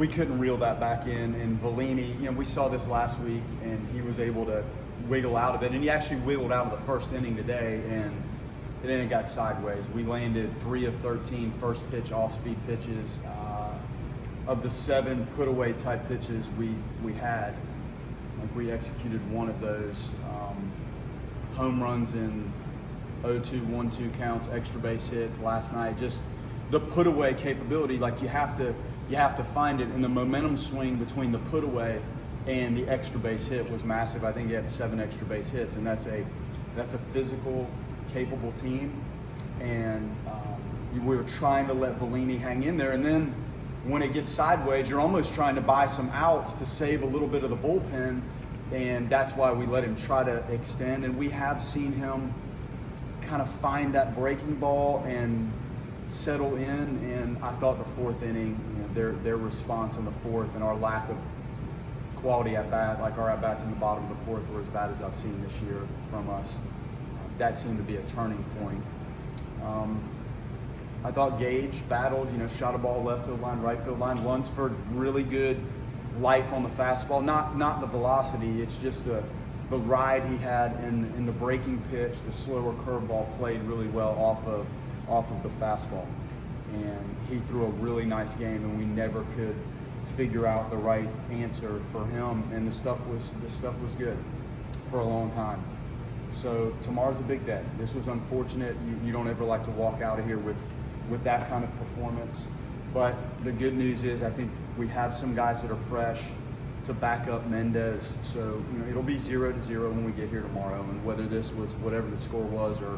we couldn't reel that back in. And Vellini, we saw this last week, and he was able to wiggle out of it. And he actually wiggled out of the first inning today, and then it got sideways. We landed 3 of 13 first pitch off-speed pitches. Of the 7 put-away type pitches we had, we executed 1 of those. Home runs in 0-2, 1-2 counts, extra base hits last night. Just the put-away capability, you have to find it. And the momentum swing between the put-away and the extra base hit was massive. I think he had 7 extra base hits, and that's a physical, capable team. And we were trying to let Vellini hang in there, and then when it gets sideways, you're almost trying to buy some outs to save a little bit of the bullpen, and that's why we let him try to extend. And we have seen him kind of find that breaking ball and settle in. And I thought the 4th inning, their response in the 4th and our lack of quality at bat, our at bats in the bottom of the 4th, were as bad as I've seen this year from us. That seemed to be a turning point. I thought Gage battled, shot a ball left field line, right field line. Lunsford, really good life on the fastball. Not the velocity, it's just the ride he had in the breaking pitch. The slower curveball played really well off of the fastball. And he threw a really nice game, and we never could figure out the right answer for him. And the stuff was good for a long time. So tomorrow's a big day. This was unfortunate. You don't ever like to walk out of here with that kind of performance. But the good news is I think we have some guys that are fresh to back up Mendez. So it'll be 0-0 when we get here tomorrow. And whether this was whatever the score was, or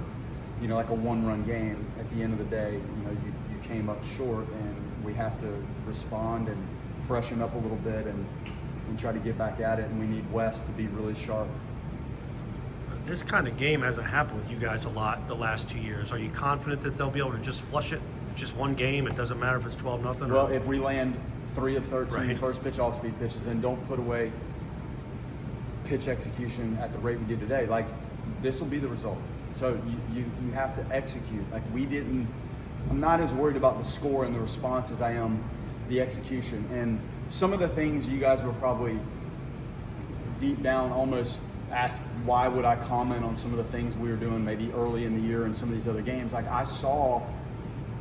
like a 1-run game, at the end of the day, you came up short, and we have to respond and freshen up a little bit and try to get back at it. And we need West to be really sharp. This kind of game hasn't happened with you guys a lot the last 2 years. Are you confident that they'll be able to just flush it? Just one game, it doesn't matter if it's 12-0? Well, if we land 3 of 13 right. first pitch off-speed pitches and don't put away pitch execution at the rate we did today, this will be the result. So you have to execute. I'm not as worried about the score and the response as I am the execution. And some of the things you guys were probably deep down almost asked, why would I comment on some of the things we were doing maybe early in the year in some of these other games? I saw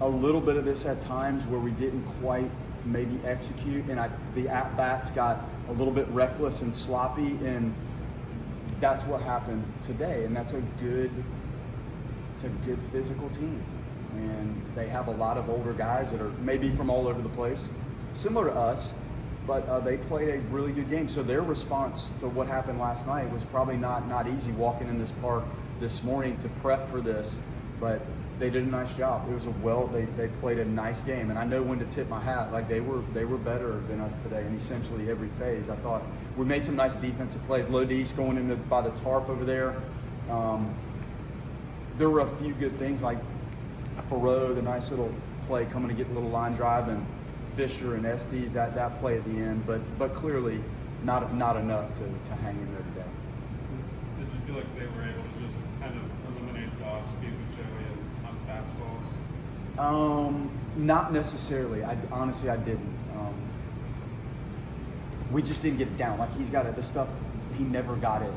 a little bit of this at times where we didn't quite maybe execute, and the at-bats got a little bit reckless and sloppy, and that's what happened today. And it's a good physical team. And they have a lot of older guys that are maybe from all over the place, similar to us, but they played a really good game. So their response to what happened last night was probably not easy, walking in this park this morning to prep for this, but they did a nice job. It was they played a nice game, and I know when to tip my hat. They were better than us today in essentially every phase. I thought we made some nice defensive plays. Lodis going in by the tarp over there. There were a few good things, like Farrow, the nice little play coming to get a little line drive, and Fisher and Estes, that play at the end, but clearly not enough to hang in there today. Did you feel like they were able to just kind of eliminate the off-speed with Joey and on fastballs? Not necessarily. Honestly, I didn't. We just didn't get it down. He's got it. The stuff, he never got it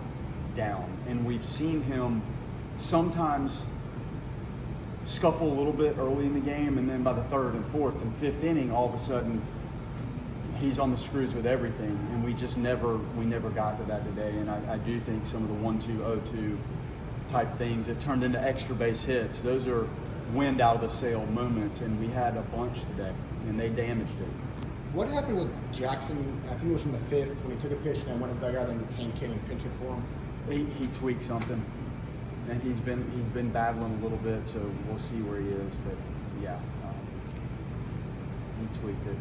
down, and we've seen him sometimes scuffle a little bit early in the game, and then by the 3rd and 4th and 5th inning, all of a sudden he's on the screws with everything, and we never got to that today. And I do think some of the 1-2, 0-2 type things, it turned into extra base hits. Those are wind out of the sail moments, and we had a bunch today, and they damaged it. What happened with Jackson? I think it was in the 5th when he took a pitch and then went and dug out and became king and pinching for him. He tweaked something. And he's been battling a little bit, so we'll see where he is. But yeah, he tweaked it.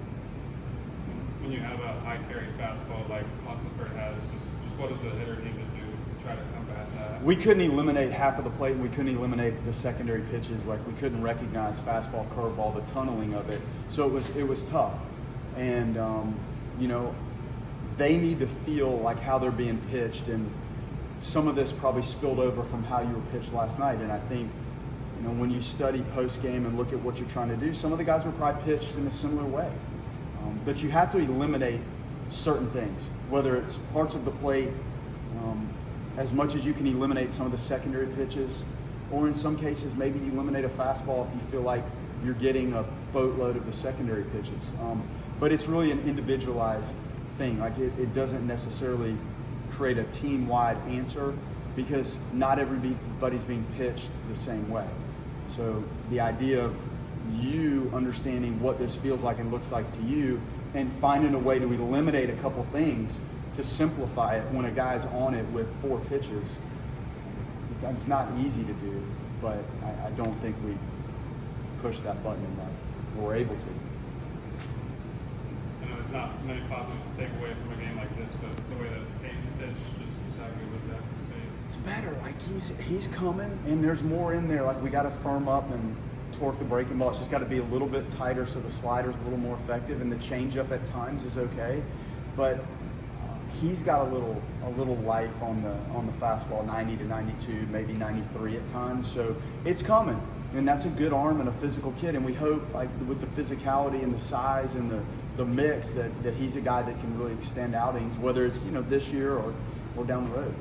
When you have a high carry fastball like Lunsford has, just what does a hitter need to do to try to combat that? We couldn't eliminate half of the plate, and we couldn't eliminate the secondary pitches. We couldn't recognize fastball, curveball, the tunneling of it. So it was tough. And they need to feel like how they're being pitched, and some of this probably spilled over from how you were pitched last night. And I think, when you study post-game and look at what you're trying to do, some of the guys were probably pitched in a similar way. But you have to eliminate certain things, whether it's parts of the plate, as much as you can eliminate some of the secondary pitches, or in some cases maybe you eliminate a fastball if you feel like you're getting a boatload of the secondary pitches. But it's really an individualized thing. Like it doesn't necessarily create a team-wide answer because not everybody's being pitched the same way. So the idea of you understanding what this feels like and looks like to you and finding a way to eliminate a couple things to simplify it when a guy's on it with 4 pitches, it's not easy to do, but I don't think we push that button enough. We're able to. I know there's not many positives to take away from a game like this, but the way that Peyton pitched, just how good was that to see? It's better. Like he's coming, and there's more in there. Like we got to firm up and torque the breaking ball. It's just got to be a little bit tighter so the slider's a little more effective, and the changeup at times is okay. But he's got a little life on the fastball, 90 to 92, maybe 93 at times. So it's coming, and that's a good arm and a physical kid. And we hope, like with the physicality and the size and the mix, that he's a guy that can really extend outings, whether it's this year or down the road.